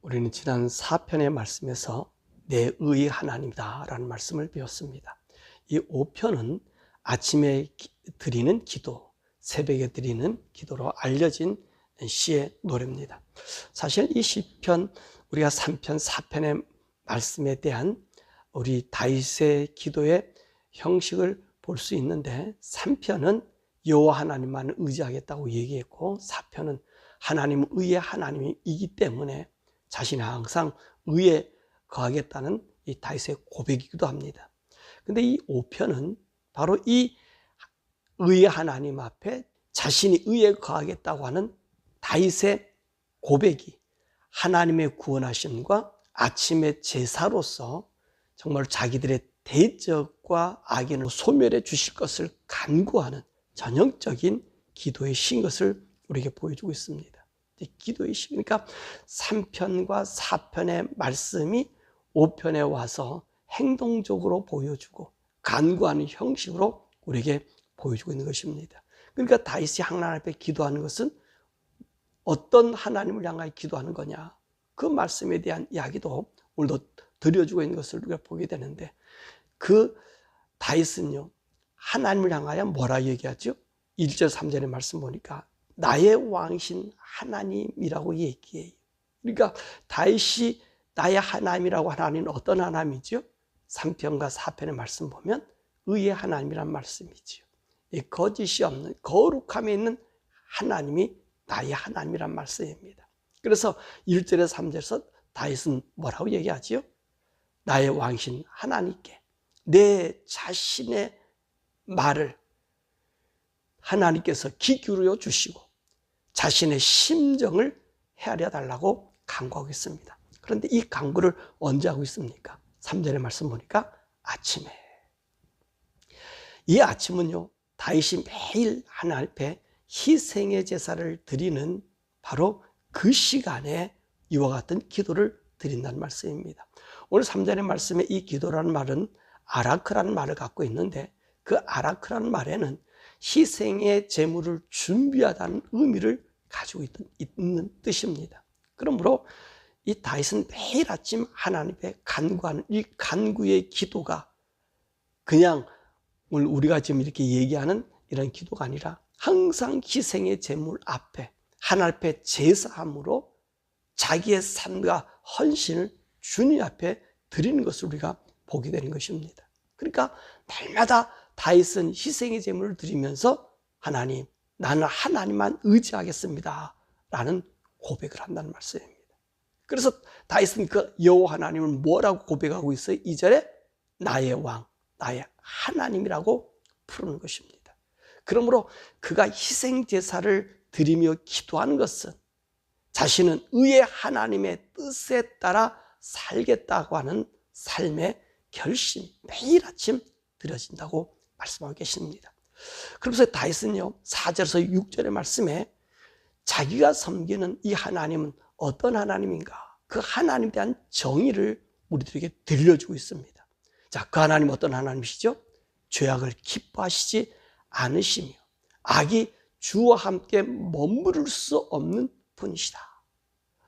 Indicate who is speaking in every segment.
Speaker 1: 우리는 지난 4편의 말씀에서 내 의의 하나님이다 라는 말씀을 배웠습니다. 이 5편은 아침에 드리는 기도, 새벽에 드리는 기도로 알려진 시의 노래입니다. 사실 이 시편, 우리가 3편, 4편의 말씀에 대한 우리 다윗의 기도의 형식을 볼 수 있는데, 3편은 여호와 하나님만 의지하겠다고 얘기했고, 4편은 하나님 의의 하나님이기 때문에 자신이 항상 의에 거하겠다는 이 다윗의 고백이기도 합니다. 근데 이 5편은 바로 이 의의 하나님 앞에 자신이 의에 거하겠다고 하는 다윗의 고백이 하나님의 구원하심과 아침의 제사로서 정말 자기들의 대적과 악인을 소멸해 주실 것을 간구하는 전형적인 기도의 시인 것을 우리에게 보여주고 있습니다. 기도의 시, 그러니까 3편과 4편의 말씀이 5편에 와서 행동적으로 보여주고 간구하는 형식으로 우리에게 보여주고 있는 것입니다. 그러니까 다윗이 하나님 앞에 기도하는 것은 어떤 하나님을 향하여 기도하는 거냐, 그 말씀에 대한 이야기도 오늘도 드려주고 있는 것을 우리가 보게 되는데, 그 다윗은요 하나님을 향하여 뭐라 얘기하죠? 1절 3절의 말씀 보니까 나의 왕이신 하나님이라고 얘기해요. 그러니까 다윗이 나의 하나님이라고 하나님은 어떤 하나님이죠? 3편과 4편의 말씀 보면 의의 하나님이란 말씀이죠. 이 거짓이 없는 거룩함에 있는 하나님이 나의 하나님이란 말씀입니다. 그래서 1절에서 3절에서 다윗은 뭐라고 얘기하지요? 나의 왕이신 하나님께 내 자신의 말을 하나님께서 귀 기울여 주시고 자신의 심정을 헤아려 달라고 간구하고 있습니다. 그런데 이 간구를 언제 하고 있습니까? 3절의 말씀 보니까 아침에. 이 아침은요 다윗이 매일 하나님 앞에 희생의 제사를 드리는 바로 그 시간에 이와 같은 기도를 드린다는 말씀입니다. 오늘 3절의 말씀에 이 기도라는 말은 아라크라는 말을 갖고 있는데, 그 아라크라는 말에는 희생의 제물을 준비하다는 의미를 가지고 있는 뜻입니다. 그러므로 이 다윗은 매일 아침 하나님께 간구하는 이 간구의 기도가 그냥 오늘 우리가 지금 이렇게 얘기하는 이런 기도가 아니라 항상 희생의 제물 앞에 하나님 앞에 제사함으로 자기의 삶과 헌신을 주님 앞에 드리는 것을 우리가 보게 되는 것입니다. 그러니까 날마다 다윗은 희생의 제물을 드리면서 하나님, 나는 하나님만 의지하겠습니다 라는 고백을 한다는 말씀입니다. 그래서 다윗은 그 여호와 하나님을 뭐라고 고백하고 있어요? 2절에 나의 왕, 나의 하나님이라고 부르는 것입니다. 그러므로 그가 희생제사를 드리며 기도하는 것은 자신은 의의 하나님의 뜻에 따라 살겠다고 하는 삶의 결심이 매일 아침 드려진다고 말씀하고 계십니다. 그러면서 다윗은요 4절에서 6절의 말씀에 자기가 섬기는 이 하나님은 어떤 하나님인가, 그 하나님에 대한 정의를 우리들에게 들려주고 있습니다. 자, 그 하나님 어떤 하나님이시죠? 죄악을 기뻐하시지 않으시며 악이 주와 함께 머무를 수 없는 분이시다.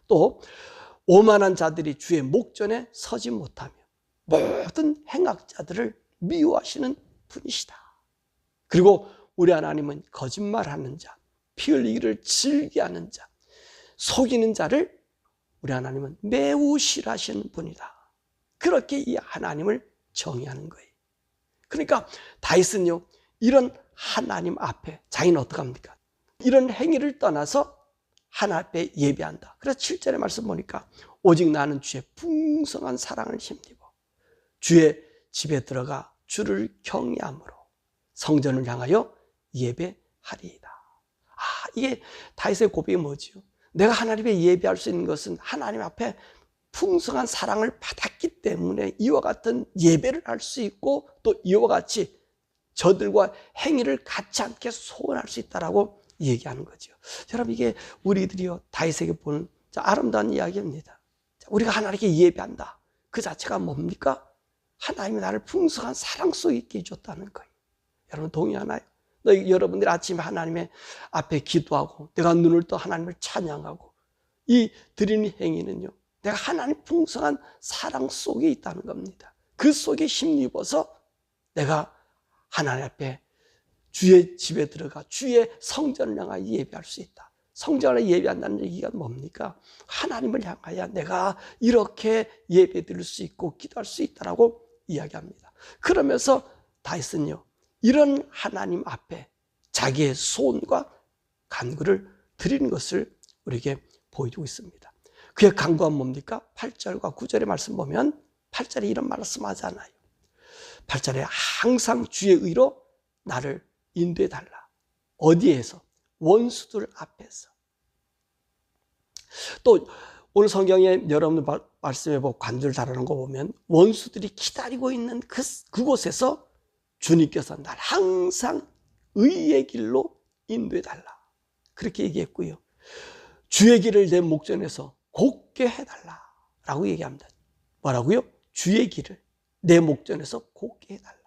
Speaker 1: 또 오만한 자들이 주의 목전에 서지 못하며 모든 행악자들을 미워하시는 분이시다. 그리고 우리 하나님은 거짓말하는 자, 피 흘리기를 즐겨하는 자, 속이는 자를 우리 하나님은 매우 싫어하시는 분이다. 그렇게 이 하나님을 정의하는 거예요. 그러니까 다윗은요 이런 하나님 앞에 자기는 어떡합니까? 이런 행위를 떠나서 하나님 앞에 예배한다. 그래서 7절의 말씀 보니까 오직 나는 주의 풍성한 사랑을 힘입어 주의 집에 들어가 주를 경외함으로 성전을 향하여 예배하리이다. 이게 다윗의 고백이 뭐지요? 내가 하나님의 예배할 수 있는 것은 하나님 앞에 풍성한 사랑을 받았기 때문에 이와 같은 예배를 할 수 있고, 또 이와 같이 저들과 행위를 같이 함께 소원할 수 있다라고 얘기하는 거죠. 여러분, 이게 우리들이요 다윗에게 보는 아름다운 이야기입니다. 우리가 하나님께 예배한다, 그 자체가 뭡니까? 하나님이 나를 풍성한 사랑 속에 있게 해줬다는 거예요. 여러분 동의하나요? 여러분들이 아침에 하나님의 앞에 기도하고 내가 눈을 떠 하나님을 찬양하고 이 드리는 행위는요 내가 하나님 풍성한 사랑 속에 있다는 겁니다. 그 속에 힘입어서 내가 하나님 앞에 주의 집에 들어가 주의 성전을 향하여 예배할 수 있다. 성전을 예배한다는 얘기가 뭡니까? 하나님을 향하여 내가 이렇게 예배 드릴 수 있고 기도할 수 있다라고 이야기합니다. 그러면서 다윗은요, 이런 하나님 앞에 자기의 소원과 간구를 드리는 것을 우리에게 보여주고 있습니다. 그의 간구가 뭡니까? 8절과 9절의 말씀 보면 8절에 이런 말씀하잖아요. 8절에 항상 주의 의로 나를 인도해 달라. 어디에서? 원수들 앞에서. 또 오늘 성경에 여러분들 말씀해 보고 간주를 다루는 거 보면 원수들이 기다리고 있는 그곳에서 주님께서 날 항상 의의 길로 인도해 달라. 그렇게 얘기했고요. 주의 길을 내 목전에서 곱게 해달라라고 얘기합니다. 뭐라고요? 주의 길을 내 목전에서 곱게 해달라.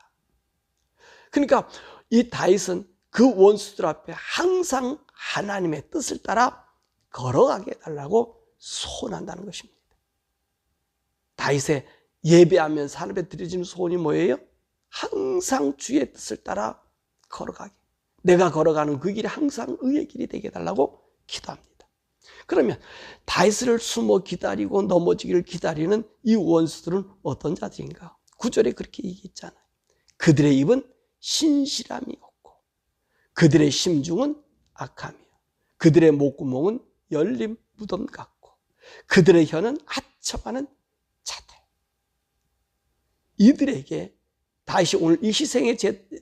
Speaker 1: 그러니까 이 다윗은 그 원수들 앞에 항상 하나님의 뜻을 따라 걸어가게 해달라고 소원한다는 것입니다. 다윗의 예배하면서 하나님께 드려지는 소원이 뭐예요? 항상 주의 뜻을 따라 걸어가게. 내가 걸어가는 그 길이 항상 의의 길이 되게 해달라고 기도합니다. 그러면 다윗을 숨어 기다리고 넘어지기를 기다리는 이 원수들은 어떤 자들인가? 9절에 그렇게 얘기했잖아요. 그들의 입은 신실함이 없고 그들의 심중은 악함이요 그들의 목구멍은 열린 무덤 같고 그들의 혀는 아첨하는 자들. 이들에게 다윗이 오늘 이 희생의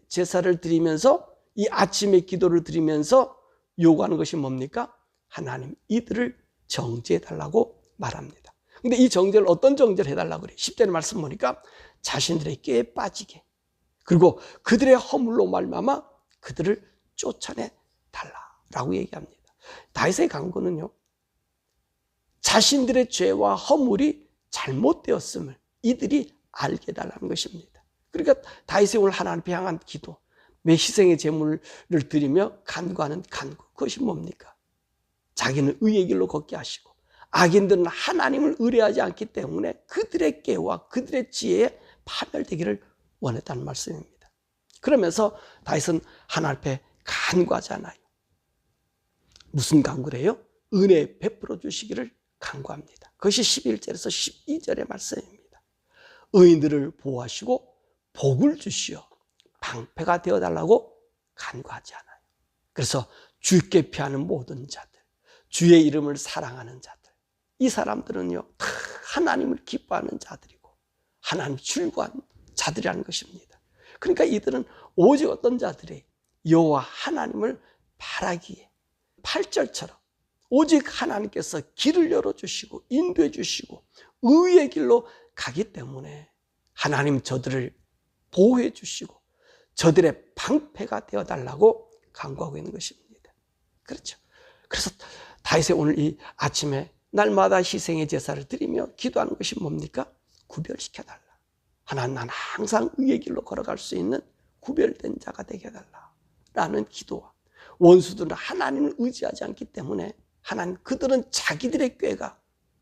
Speaker 1: 제사를 드리면서 이 아침의 기도를 드리면서 요구하는 것이 뭡니까? 하나님 이들을 정죄해달라고 말합니다. 근데 이 정죄를 어떤 정죄를 해달라고 그래요? 10절의 말씀 보니까 자신들의 꾀에 빠지게 그리고 그들의 허물로 말미암아 그들을 쫓아내 달라라고 얘기합니다. 다윗의 간구는요, 자신들의 죄와 허물이 잘못되었음을 이들이 알게 해달라는 것입니다. 그러니까 다윗의 오늘 하나님께 향한 기도, 매 희생의 제물을 드리며 간구하는 간구, 그것이 뭡니까? 자기는 의의 길로 걷게 하시고 악인들은 하나님을 의뢰하지 않기 때문에 그들의 꾀와 그들의 지혜에 파멸되기를 원했다는 말씀입니다. 그러면서 다윗은 하나님 앞에 간구하잖아요. 무슨 간구를 해요? 은혜 베풀어 주시기를 간구합니다. 그것이 11절에서 12절의 말씀입니다. 의인들을 보호하시고 복을 주시어 방패가 되어달라고 간구하지 않아요. 그래서 주께 피하는 모든 자들, 주의 이름을 사랑하는 자들, 이 사람들은요 다 하나님을 기뻐하는 자들이고 하나님 출구한 자들이라는 것입니다. 그러니까 이들은 오직 어떤 자들이 여호와 하나님을 바라기에 8절처럼 오직 하나님께서 길을 열어주시고 인도해 주시고 의의 길로 가기 때문에 하나님 저들을 보호해 주시고 저들의 방패가 되어달라고 간구하고 있는 것입니다. 그렇죠. 그래서 다윗의 오늘 이 아침에 날마다 희생의 제사를 드리며 기도하는 것이 뭡니까? 구별시켜달라. 하나님, 난 항상 의의 길로 걸어갈 수 있는 구별된 자가 되게 해달라 라는 기도와 원수들은 하나님을 의지하지 않기 때문에 하나님 그들은 자기들의 꾀가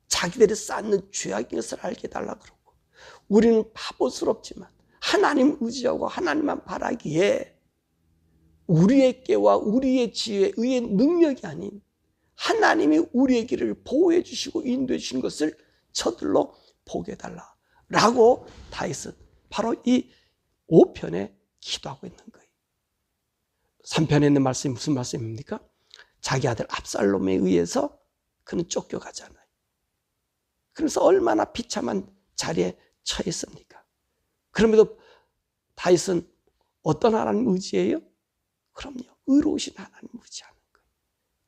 Speaker 1: 자기들이 쌓는 죄악인 것을 알게 해달라 그러고 우리는 바보스럽지만 하나님 의지하고 하나님만 바라기에 우리의 꾀와 우리의 지혜, 의의 능력이 아닌 하나님이 우리의 길을 보호해 주시고 인도해 주신 것을 저들로 보게 해달라 라고 다윗은 바로 이 5편에 기도하고 있는 거예요. 3편에 있는 말씀이 무슨 말씀입니까? 자기 아들 압살롬에 의해서 그는 쫓겨가잖아요. 그래서 얼마나 비참한 자리에 처했습니까? 그럼에도 다윗은 어떤 하나님 의지예요? 그럼요, 의로우신 하나님 의지하는 거예요.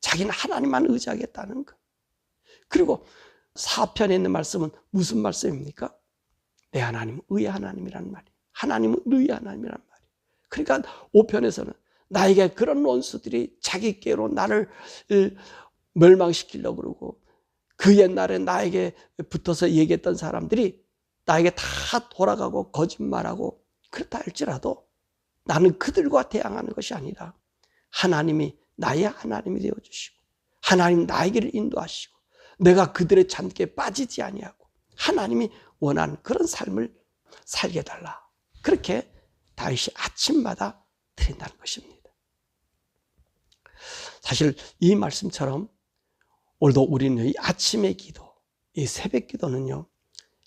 Speaker 1: 자기는 하나님만 의지하겠다는 거예요. 그리고 4편에 있는 말씀은 무슨 말씀입니까? 내 하나님은 의의 하나님이라는 말이에요. 하나님은 의의 하나님이라는 말이에요. 그러니까 5편에서는 나에게 그런 원수들이 자기 꾀로 나를 멸망시키려고 그러고 그 옛날에 나에게 붙어서 얘기했던 사람들이 나에게 다 돌아가고 거짓말하고 그렇다 할지라도 나는 그들과 대항하는 것이 아니라 하나님이 나의 하나님이 되어주시고 하나님 나에게를 인도하시고 내가 그들의 잔꾀에 빠지지 아니하고 하나님이 원하는 그런 삶을 살게 달라. 그렇게 다윗이 아침마다 드린다는 것입니다. 사실 이 말씀처럼 오늘도 우리는 이 아침의 기도, 이 새벽 기도는요,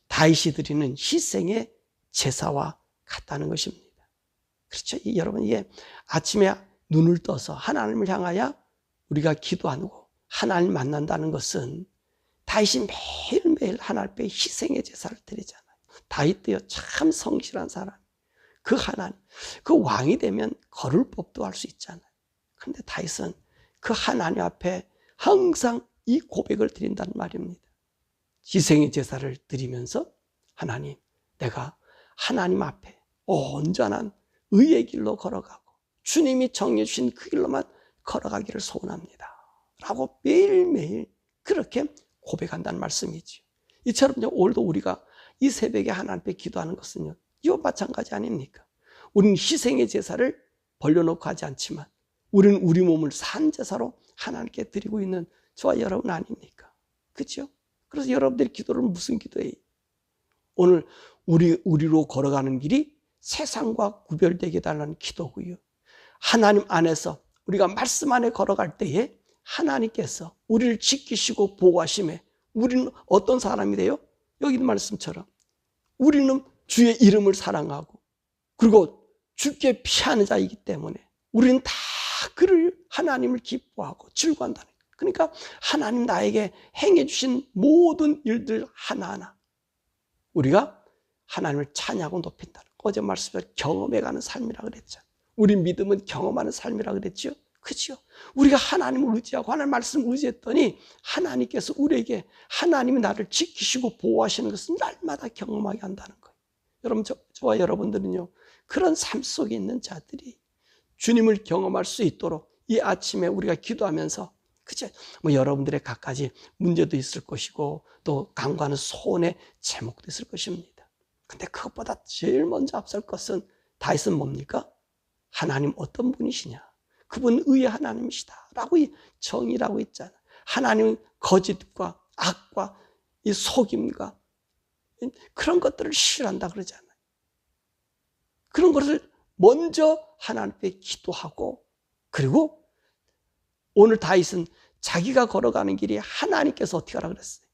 Speaker 1: 다윗이 드리는 희생의 제사와 같다는 것입니다. 그렇죠? 여러분, 이게 아침에 눈을 떠서 하나님을 향하여 우리가 기도하고 하나님 만난다는 것은 다윗이 매일매일 하나님 앞에 희생의 제사를 드리잖아요. 다윗도요, 참 성실한 사람. 그 하나님, 그 왕이 되면 거를 법도 할 수 있잖아요. 그런데 다윗은 그 하나님 앞에 항상 이 고백을 드린다는 말입니다. 희생의 제사를 드리면서 하나님, 내가 하나님 앞에 온전한 의의 길로 걸어가고 주님이 정해 주신 그 길로만 걸어가기를 소원합니다. 라고 매일매일 그렇게 고백한다는 말씀이죠. 이처럼 오늘도 우리가 이 새벽에 하나님 앞에 기도하는 것은요, 이와 마찬가지 아닙니까? 우리는 희생의 제사를 벌려놓고 하지 않지만 우리는 우리 몸을 산 제사로 하나님께 드리고 있는 저와 여러분 아닙니까? 그렇죠? 그래서 여러분들의 기도를 무슨 기도예요? 오늘 우리로 걸어가는 길이 세상과 구별되게 달라는 기도고요. 하나님 안에서 우리가 말씀 안에 걸어갈 때에 하나님께서 우리를 지키시고 보호하심에 우리는 어떤 사람이 돼요? 여기 말씀처럼 우리는 주의 이름을 사랑하고 그리고 주께 피하는 자이기 때문에 우리는 다 그를 하나님을 기뻐하고 즐거워한다는 거예요. 그러니까 하나님 나에게 행해 주신 모든 일들 하나하나 우리가 하나님을 찬양하고 높인다는 거예요. 어제 말씀대로 경험해가는 삶이라고 그랬죠. 우리 믿음은 경험하는 삶이라고 그랬죠. 그렇죠? 우리가 하나님을 의지하고 하나님 말씀을 의지했더니 하나님께서 우리에게 하나님이 나를 지키시고 보호하시는 것을 날마다 경험하게 한다는 거예요. 여러분, 저와 여러분들은요, 그런 삶 속에 있는 자들이 주님을 경험할 수 있도록 이 아침에 우리가 기도하면서, 그치? 여러분들의 갖가지 문제도 있을 것이고 또 간구하는 소원의 제목도 있을 것입니다. 근데 그것보다 제일 먼저 앞설 것은 다윗은 뭡니까? 하나님 어떤 분이시냐? 그분은 의의 하나님이시다 라고 이 정의라고 있잖아요. 하나님은 거짓과 악과 이 속임과 그런 것들을 싫어한다 그러잖아요. 그런 것을 먼저 하나님 앞에 기도하고, 그리고 오늘 다윗은 자기가 걸어가는 길이 하나님께서 어떻게 하라 그랬어요?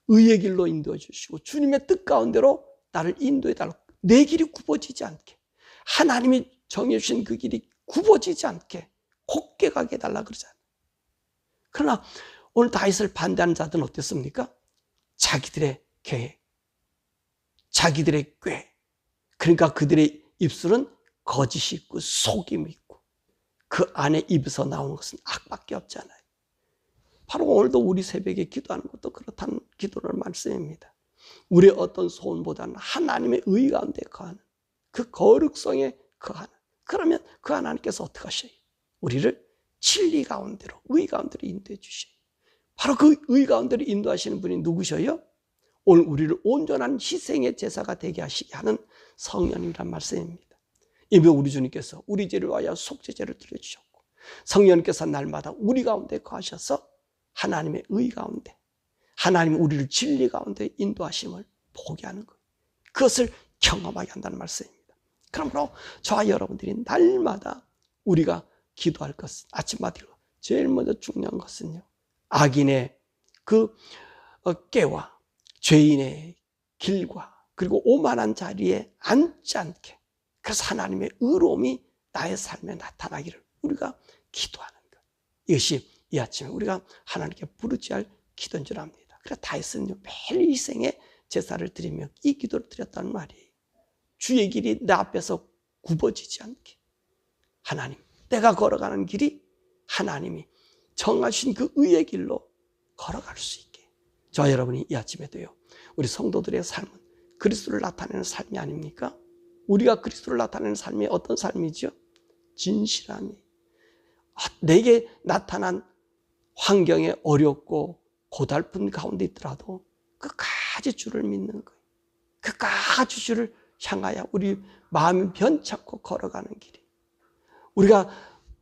Speaker 1: 의의 길로 인도해 주시고 주님의 뜻 가운데로 나를 인도해 달라고, 내 길이 굽어지지 않게, 하나님이 정해 주신 그 길이 굽어지지 않게 곱게 가게 해달라 그러잖아요. 그러나 오늘 다윗을 반대하는 자들은 어땠습니까? 자기들의 계획, 자기들의 꾀, 그러니까 그들의 입술은 거짓이 있고 속임이 있고 그 안에 입에서 나오는 것은 악밖에 없잖아요. 바로 오늘도 우리 새벽에 기도하는 것도 그렇다는 기도를 말씀입니다. 우리의 어떤 소원보다는 하나님의 의 가운데 거하는 그 거룩성에 거하는, 그러면 그 하나님께서 어떻게 하셔요? 우리를 진리 가운데로, 의 가운데로 인도해 주셔요. 바로 그 의 가운데로 인도하시는 분이 누구셔요? 오늘 우리를 온전한 희생의 제사가 되게 하시게 하는 성령님이란 말씀입니다. 이미 우리 주님께서 우리 죄를 위하여 속죄제를 드려주셨고 성령님께서 날마다 우리 가운데 거하셔서 하나님의 의 가운데, 하나님이 우리를 진리 가운데 인도하심을 보게 하는 거예요. 그것을 경험하게 한다는 말씀입니다. 그러므로 저와 여러분들이 날마다 우리가 기도할 것은, 아침마다 제일 먼저 중요한 것은요, 악인의 그 깨와 죄인의 길과 그리고 오만한 자리에 앉지 않게, 그래서 하나님의 의로움이 나의 삶에 나타나기를 우리가 기도하는 것, 이것이 이 아침에 우리가 하나님께 부르짖을 기도인 줄 압니다. 그래서 다윗은요, 매일 희생의 제사를 드리며 이 기도를 드렸다는 말이에요. 주의 길이 내 앞에서 굽어지지 않게, 하나님, 내가 걸어가는 길이 하나님이 정하신 그 의의 길로 걸어갈 수 있게, 저와 여러분이 이 아침에도요, 우리 성도들의 삶은 그리스도를 나타내는 삶이 아닙니까? 우리가 그리스도를 나타내는 삶이 어떤 삶이죠? 진실함이, 내게 나타난 환경에 어렵고 고달픈 가운데 있더라도 끝까지 주를 믿는 거예요. 끝까지 주를 향하여 우리 마음이 변찮고 걸어가는 길이, 우리가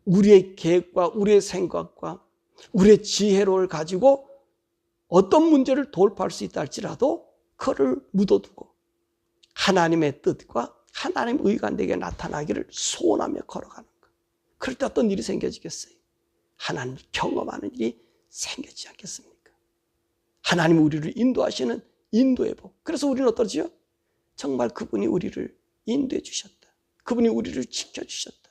Speaker 1: 우리의 계획과 우리의 생각과 우리의 지혜로를 가지고 어떤 문제를 돌파할 수 있다 할지라도 그를 묻어두고 하나님의 뜻과 하나님의 의가 내게 나타나기를 소원하며 걸어가는 것. 그럴 때 어떤 일이 생겨지겠어요? 하나님을 경험하는 일이 생기지 않겠습니까? 하나님이 우리를 인도하시는 인도의 복. 그래서 우리는 어떠지요? 정말 그분이 우리를 인도해 주셨다. 그분이 우리를 지켜주셨다.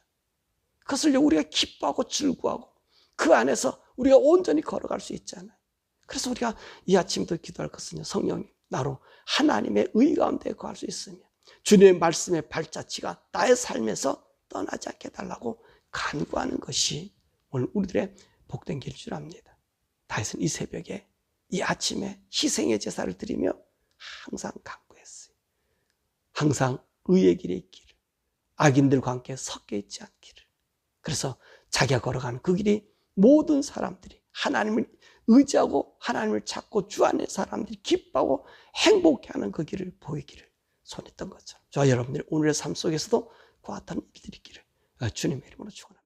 Speaker 1: 그것을 우리가 기뻐하고 즐거워하고 그 안에서 우리가 온전히 걸어갈 수 있잖아요. 그래서 우리가 이 아침부터 기도할 것은요, 성령님 나로 하나님의 의 가운데 거할 수 있으며 주님의 말씀의 발자취가 나의 삶에서 떠나지 않게 해달라고 간구하는 것이 오늘 우리들의 복된 길일 줄 압니다. 다윗은 이 새벽에 이 아침에 희생의 제사를 드리며 항상 간구했어요. 항상 의의 길에 있기를, 악인들과 함께 섞여 있지 않기를. 그래서 자기가 걸어가는 그 길이 모든 사람들이 하나님을 의지하고 하나님을 찾고 주 안에 사람들이 기뻐하고 행복해하는 그 길을 보이기를 소원했던 것처럼 저와 여러분들이 오늘의 삶 속에서도 그와 같은 일들이 있기를 주님의 이름으로 축원합니다.